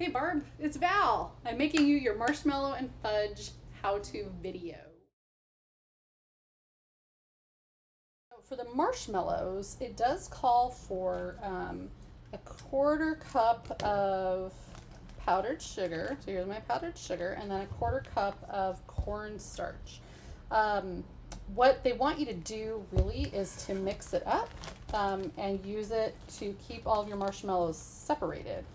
Hey Barb, it's Val. I'm making you your marshmallow and fudge how-to video. For the marshmallows, it does call for a quarter cup of powdered sugar. So here's my powdered sugar, and then a quarter cup of cornstarch. What they want you to do really is to mix it up and use it to keep all of your marshmallows separated.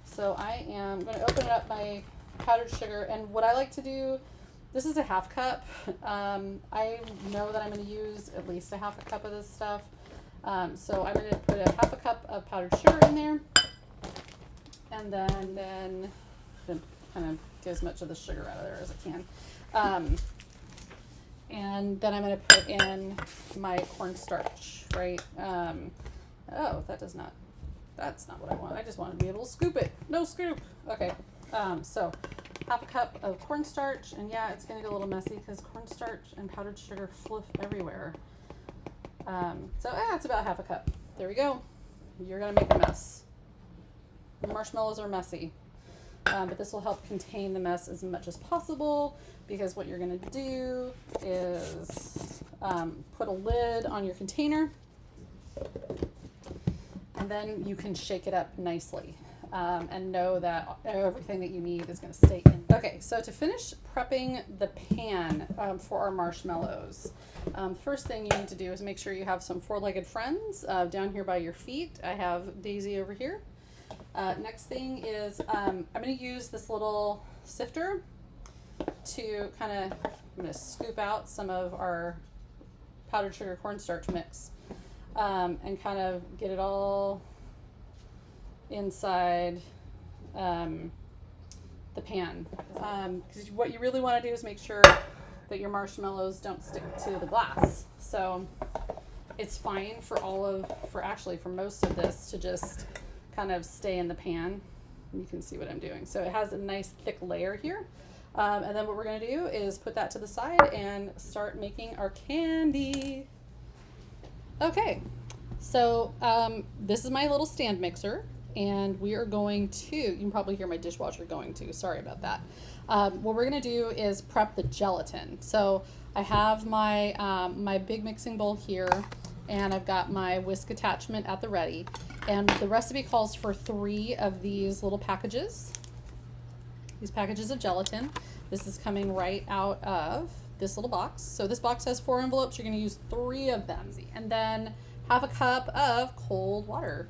So I am going to open up my powdered sugar, and what I like to do, this is a half cup. I know that I'm going to use at least a half a cup of this stuff. So I'm going to put a half a cup of powdered sugar in there, and then kind of get as much of the sugar out of there as I can. And then I'm going to put in my cornstarch, right? Oh, that's not what I want. I just want to be able to scoop it. No scoop. Okay. So half a cup of cornstarch, and yeah, it's going to get a little messy because cornstarch and powdered sugar fluff everywhere. So it's about half a cup. There we go. You're going to make a mess. The marshmallows are messy. But this will help contain the mess as much as possible, because what you're going to do is put a lid on your container, and then you can shake it up nicely and know that everything that you need is going to stay in. Okay, so to finish prepping the pan for our marshmallows, first thing you need to do is make sure you have some four-legged friends down here by your feet. I have Daisy over here. Next thing is I'm going to use this little sifter to I'm going to scoop out some of our powdered sugar cornstarch mix and kind of get it all inside the pan. Because what you really want to do is make sure that your marshmallows don't stick to the glass. So it's fine for most of this to just kind of stay in the pan. You can see what I'm doing. So it has a nice thick layer here. And then what we're going to do is put that to the side and start making our candy. Okay, so this is my little stand mixer, and we are going to, you can probably hear my dishwasher going too, sorry about that. What we're going to do is prep the gelatin. So I have my, my big mixing bowl here, and I've got my whisk attachment at the ready. And the recipe calls for 3 of these little packages, these packages of gelatin. This is coming right out of this little box. So this box has 4 envelopes. You're going to use 3 of them. And then half a cup of cold water.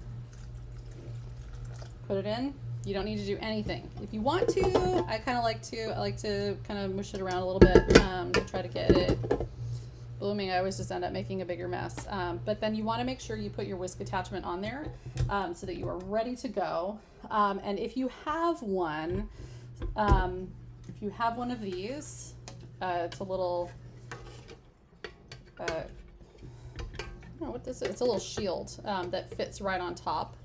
Put it in. You don't need to do anything. If you want to, I like to kind of mush it around a little bit to try to get it blooming. I always just end up making a bigger mess. But then you want to make sure you put your whisk attachment on there so that you are ready to go. And if you have one, of these, it's a little, I don't know what this is. It's a little shield that fits right on top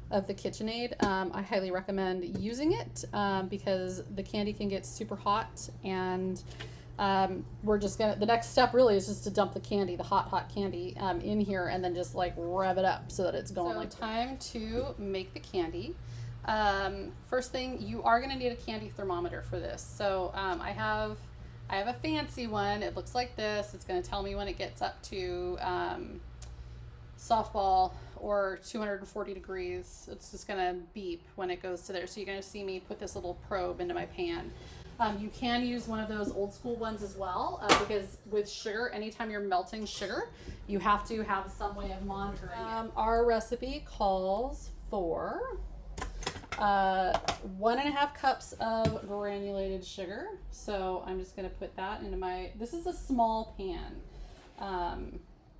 of the KitchenAid. I highly recommend using it because the candy can get super hot, and the next step really is just to dump the candy, the hot candy in here, and then just rev it up so that it's going. So time to make the candy. First thing, you are going to need a candy thermometer for this. So I have a fancy one. It looks like this. It's going to tell me when it gets up to softball or 240 degrees. It's just going to beep when it goes to there. So you're going to see me put this little probe into my pan. You can use one of those old school ones as well, because with sugar, anytime you're melting sugar, you have to have some way of monitoring it. Our recipe calls for 1.5 cups of granulated sugar. So I'm just going to put that into this is a small pan.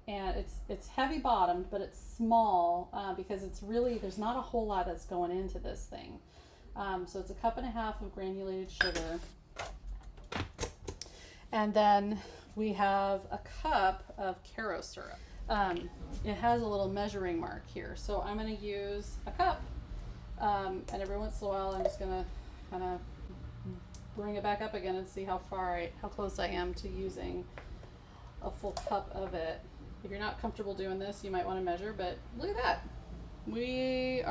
And it's heavy bottomed, but it's small because there's not a whole lot that's going into this thing. So it's 1.5 cups of granulated sugar. And then we have a cup of Caro syrup. It has a little measuring mark here. So I'm going to use a cup. And every once in a while, I'm just going to kind of bring it back up again and see how close I am to using a full cup of it. If you're not comfortable doing this, you might want to measure, but look at that. We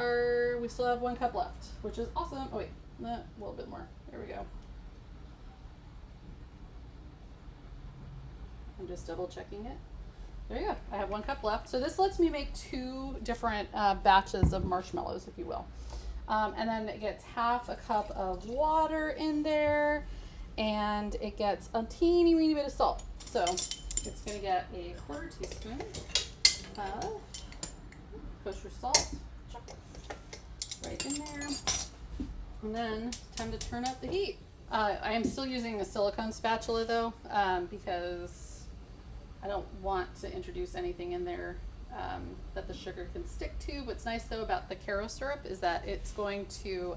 still have 1 cup left, which is awesome. Oh wait, A little bit more. There we go. I'm just double checking it. There you go. I have 1 cup left. So this lets me make 2 different batches of marshmallows, if you will. And then it gets half a cup of water in there, and it gets a teeny weeny bit of salt. So it's going to get a 1/4 teaspoon of kosher salt right in there. And then time to turn up the heat. I am still using a silicone spatula though, because I don't want to introduce anything in there that the sugar can stick to. What's nice though about the Caro syrup is that it's going to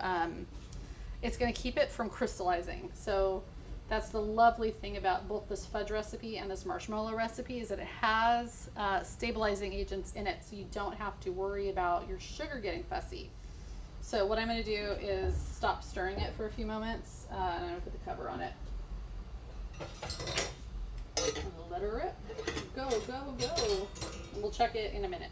keep it from crystallizing. So that's the lovely thing about both this fudge recipe and this marshmallow recipe, is that it has stabilizing agents in it, so you don't have to worry about your sugar getting fussy. So what I'm going to do is stop stirring it for a few moments, and I'm going to put the cover on it. And let her rip. Go, go, go. And we'll check it in a minute.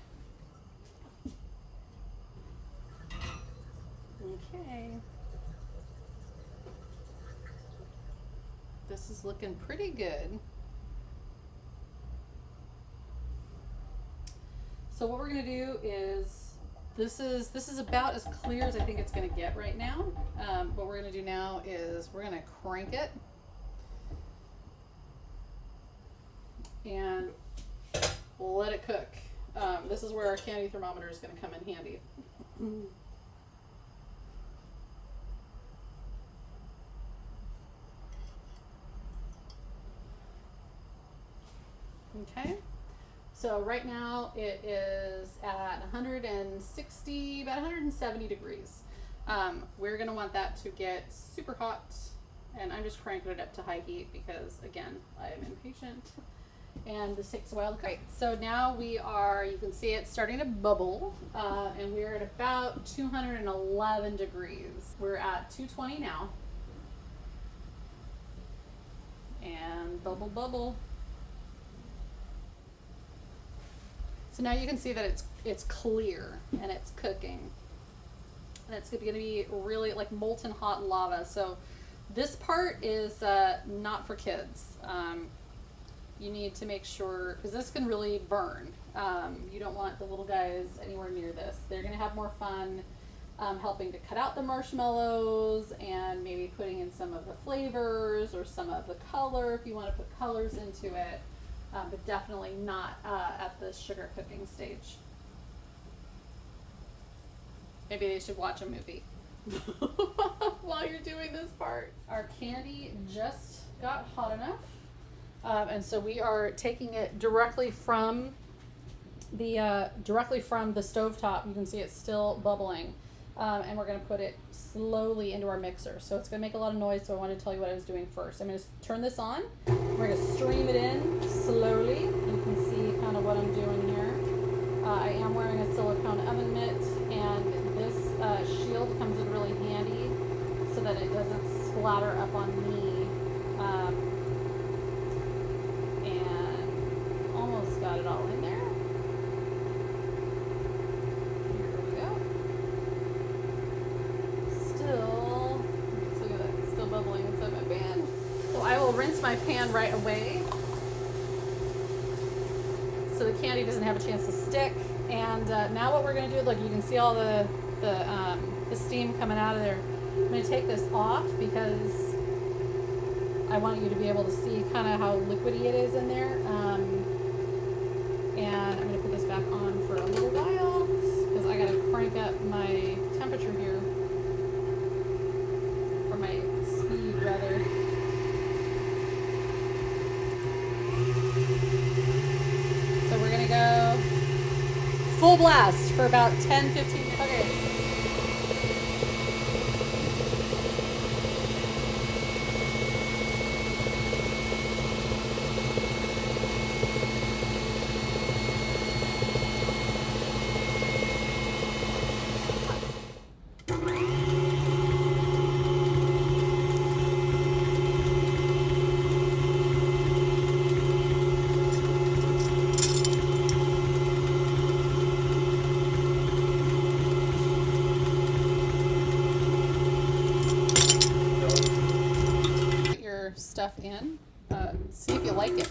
Okay. This is looking pretty good. So what we're going to do is, this is about as clear as I think it's going to get right now. What we're going to do now is we're going to crank it and we'll let it cook. This is where our candy thermometer is going to come in handy. Okay. So right now it is at 160, about 170 degrees. We're going to want that to get super hot, and I'm just cranking it up to high heat because, again, I am impatient and this takes a while to cook. So now we are, you can see it starting to bubble, and we're at about 211 degrees. We're at 220 now. And bubble, bubble. So now you can see that it's clear and it's cooking, and it's going to be really like molten hot lava. So this part is not for kids. You need to make sure, because this can really burn. You don't want the little guys anywhere near this. They're going to have more fun helping to cut out the marshmallows and maybe putting in some of the flavors or some of the color if you want to put colors into it. But definitely not at the sugar cooking stage. Maybe they should watch a movie while you're doing this part. Our candy just got hot enough, and so we are taking it directly from the stovetop. You can see it's still bubbling, and we're going to put it slowly into our mixer. So it's going to make a lot of noise, so I wanted to tell you what I was doing first. I'm going to turn this on. We're going to stream it in slowly. You can see kind of what I'm doing here. I am wearing a silicone oven mitt, and this shield comes in really handy so that it doesn't splatter up on me. And almost got it all in there. Here we go. Look at that, it's still bubbling inside my pan. So I will rinse my pan right away so the candy doesn't have a chance to stick. And now what we're going to do, look, you can see all the steam coming out of there. I'm going to take this off because I want you to be able to see kind of how liquidy it is in there. And I'm going to put this back on for a little while because I got to crank up my temperature here, or my speed rather. So we're going to go full blast for about 10-15 minutes. Okay. stuff in. See if you like it.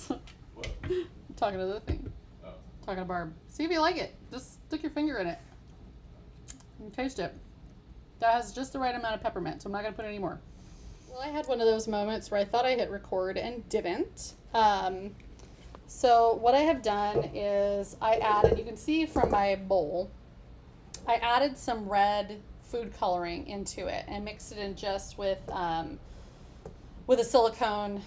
What? I'm talking to the thing. Oh. Talking to Barb. See if you like it. Just stick your finger in it and taste it. That has just the right amount of peppermint, so I'm not going to put any more. Well, I had one of those moments where I thought I hit record and didn't. So what I have done is I added, you can see from my bowl, I added some red food coloring into it and mixed it in just with a silicone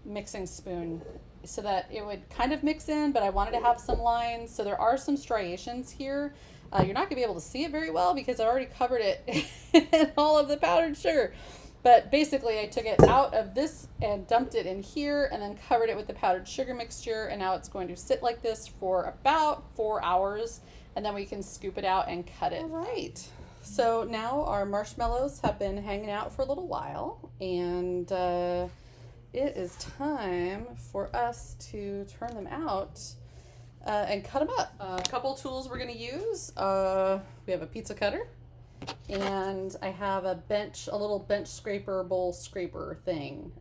mixing spoon so that it would kind of mix in, but I wanted to have some lines. So there are some striations here. You're not going to be able to see it very well because I already covered it in all of the powdered sugar. But basically I took it out of this and dumped it in here and then covered it with the powdered sugar mixture, and now it's going to sit like this for about 4 hours, and then we can scoop it out and cut it. All right. So now our marshmallows have been hanging out for a little while, and it is time for us to turn them out and cut them up. A couple tools we're going to use. We have a pizza cutter, and I have a little bench scraper, bowl scraper thing.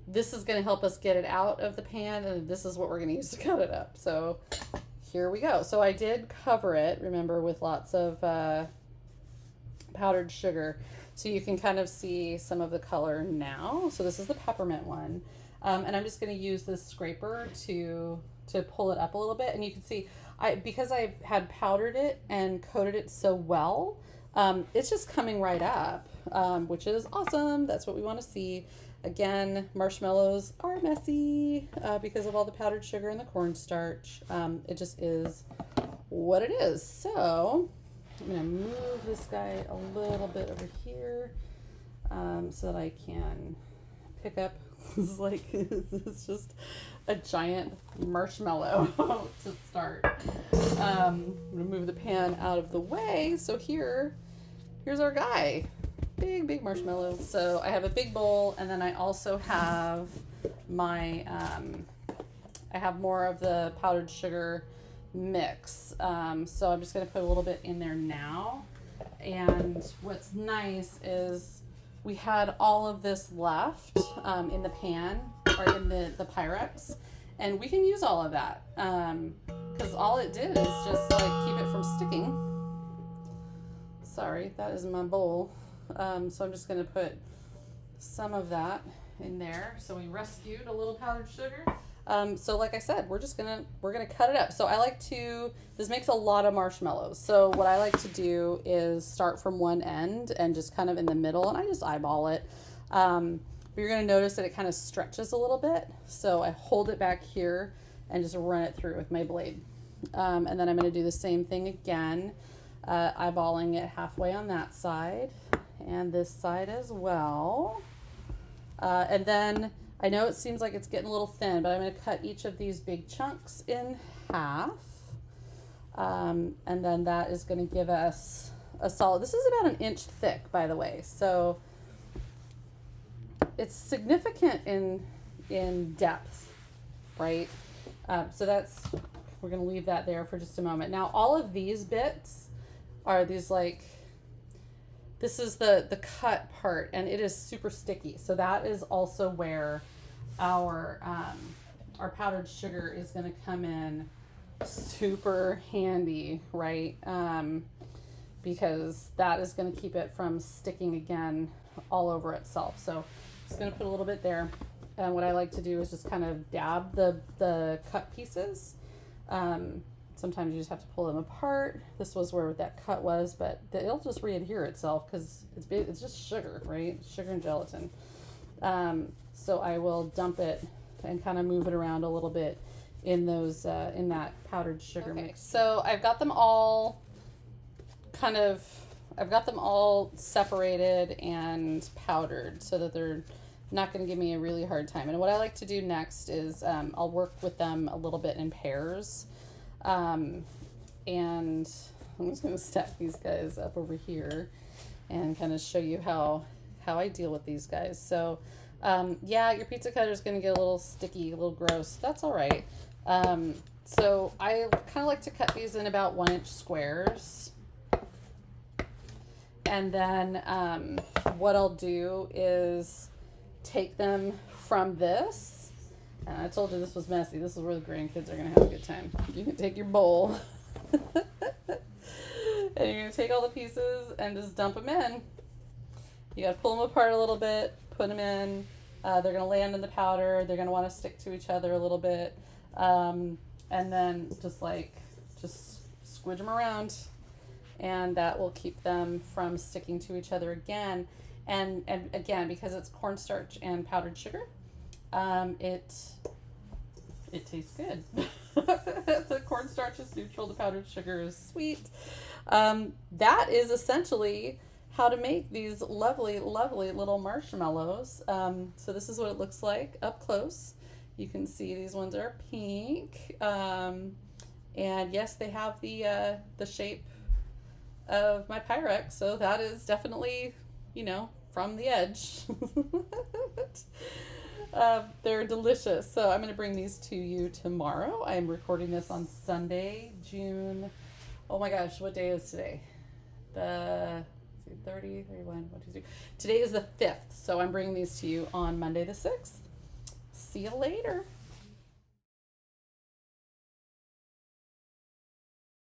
This is going to help us get it out of the pan, and this is what we're going to use to cut it up. So here we go. So I did cover it, remember, with lots of powdered sugar, so you can kind of see some of the color now. So this is the peppermint one, and I'm just going to use this scraper to pull it up a little bit, and you can see because I had powdered it and coated it so well, it's just coming right up, which is awesome. That's what we want to see. Again, marshmallows are messy because of all the powdered sugar and the cornstarch. It just is what it is. So I'm going to move this guy a little bit over here so that I can pick up. It's just a giant marshmallow to start. I'm going to move the pan out of the way. So here's our guy. Big marshmallow. So I have a big bowl, and then I also have my, I have more of the powdered sugar mix. So I'm just going to put a little bit in there now. And what's nice is we had all of this left in the pan, or in the Pyrex, and we can use all of that because all it did is just like keep it from sticking. Sorry, that is my bowl. So I'm just going to put some of that in there. So we rescued a little powdered sugar. So like I said, we're gonna cut it up. So this makes a lot of marshmallows. So what I like to do is start from one end and just kind of in the middle, and I just eyeball it. But you're gonna notice that it kind of stretches a little bit. So I hold it back here and just run it through with my blade. And then I'm gonna do the same thing again, eyeballing it halfway on that side and this side as well. And then I know it seems like it's getting a little thin, but I'm going to cut each of these big chunks in half. And then that is going to give us a solid, this is about 1 inch thick, by the way. So it's significant in depth, right? So we're going to leave that there for just a moment. Now, all of these bits are these this is the cut part, and it is super sticky. So that is also where our powdered sugar is going to come in super handy, right? Because that is going to keep it from sticking again all over itself. So I'm just going to put a little bit there. And what I like to do is just kind of dab the cut pieces. Sometimes you just have to pull them apart. This was where that cut was, but it'll just re-adhere itself because it's just sugar, right? Sugar and gelatin. So I will dump it and kind of move it around a little bit in those in that powdered sugar mix. So I've got them all separated and powdered so that they're not going to give me a really hard time. And what I like to do next is I'll work with them a little bit in pairs. And I'm just going to stack these guys up over here and kind of show you how I deal with these guys. So yeah, your pizza cutter is going to get a little sticky, a little gross. That's all right. So I kind of like to cut these in about 1 inch squares. And then what I'll do is take them from this. And I told you this was messy. This is where the grandkids are going to have a good time. You can take your bowl. And you're going to take all the pieces and just dump them in. You got to pull them apart a little bit, put them in. They're going to land in the powder. They're going to want to stick to each other a little bit. And then just squidge them around. And that will keep them from sticking to each other again. And again, because it's cornstarch and powdered sugar, it tastes good. The cornstarch is neutral. The powdered sugar is sweet. That is essentially how to make these lovely, lovely little marshmallows. So this is what it looks like up close. You can see these ones are pink. And yes, they have the shape of my Pyrex. So that is definitely, from the edge. They're delicious. So I'm going to bring these to you tomorrow. I am recording this on Sunday, June. Oh my gosh, what day is today? The 30, 31, 1, 2, 3. Today is the 5th. So I'm bringing these to you on Monday the 6th. See you later.